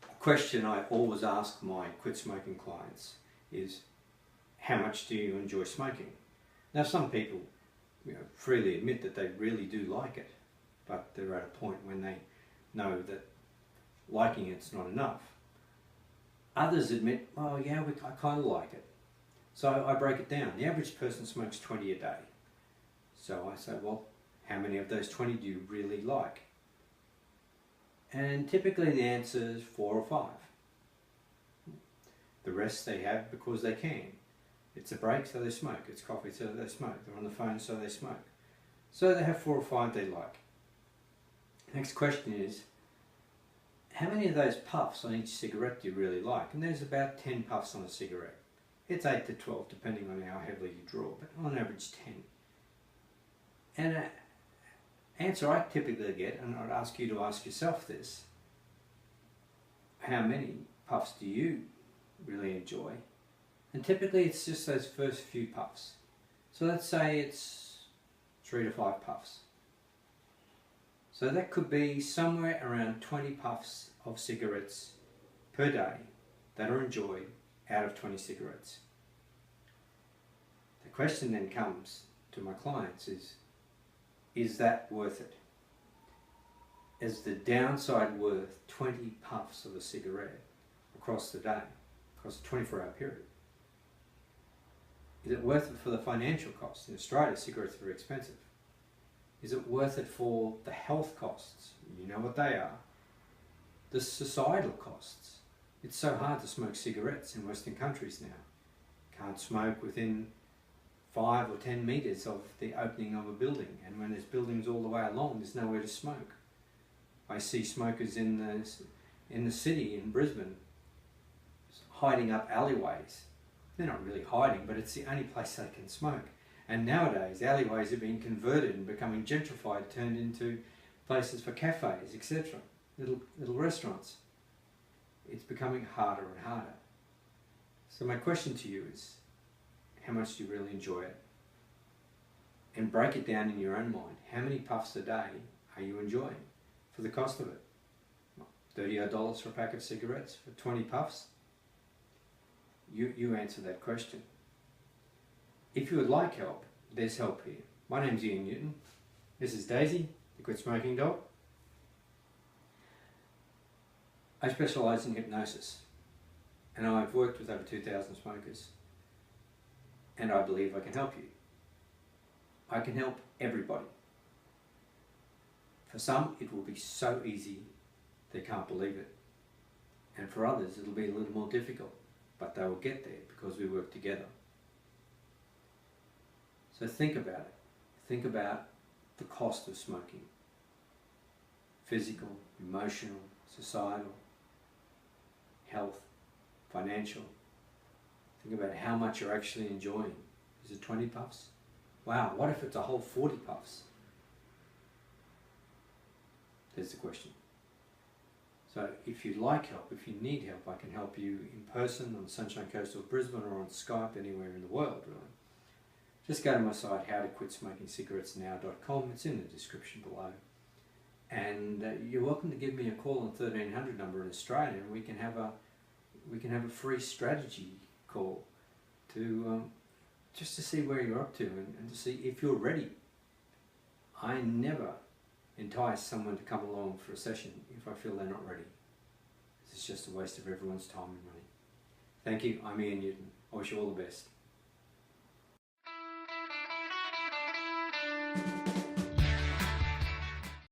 A question I always ask my quit smoking clients is, how much do you enjoy smoking? Now some people freely admit that they really do like it, but they're at a point when they know that liking it's not enough. Others admit, oh yeah, I kind of like it. So I break it down. The average person smokes 20 a day. So I say, well, how many of those 20 do you really like? And typically the answer is 4 or 5. The rest they have because they can. It's a break, so they smoke. It's coffee, so they smoke. They're on the phone, so they smoke. So they have 4 or 5 they like. Next question is, how many of those puffs on each cigarette do you really like? And there's about 10 puffs on a cigarette. It's 8 to 12 depending on how heavily you draw, but on average 10. And an answer I typically get, and I'd ask you to ask yourself this, how many puffs do you really enjoy? And typically it's just those first few puffs. So let's say it's 3 to 5 puffs. So that could be somewhere around 20 puffs of cigarettes per day that are enjoyed out of 20 cigarettes. The question then comes to my clients is that worth it? Is the downside worth 20 puffs of a cigarette across the day, across a 24-hour period? Is it worth it for the financial costs? In Australia, cigarettes are very expensive. Is it worth it for the health costs? You know what they are. The societal costs. It's so hard to smoke cigarettes in Western countries now. Can't smoke within 5 or 10 metres of the opening of a building, and when there's buildings all the way along, there's nowhere to smoke. I see smokers in the city in Brisbane hiding up alleyways. They're not really hiding, but it's the only place they can smoke. And nowadays, alleyways are being converted and becoming gentrified, turned into places for cafes, etc. Little restaurants. It's becoming harder and harder. So my question to you is, how much do you really enjoy it? And break it down in your own mind. How many puffs a day are you enjoying for the cost of it? $30 for a pack of cigarettes for 20 puffs? You answer that question. If you would like help, there's help here. My name's Ian Newton. This is Daisy, the Quit Smoking Dog. I specialise in hypnosis, and I've worked with over 2,000 smokers, and I believe I can help you. I can help everybody. For some, it will be so easy they can't believe it, and for others, it'll be a little more difficult, but they will get there because we work together. So think about it. Think about the cost of smoking. Physical, emotional, societal, health, financial. Think about how much you're actually enjoying. Is it 20 puffs? Wow, what if it's a whole 40 puffs? There's the question. So if you'd like help, if you need help, I can help you in person on the Sunshine Coast of Brisbane or on Skype anywhere in the world, really. Just go to my site, howtoquitsmokingcigarettesnow.com. It's in the description below. And you're welcome to give me a call on 1300 number in Australia, and we can have a free strategy call to just to see where you're up to and to see if you're ready. I never entice someone to come along for a session if I feel they're not ready. It's just a waste of everyone's time and money. Thank you. I'm Ian Newton. I wish you all the best.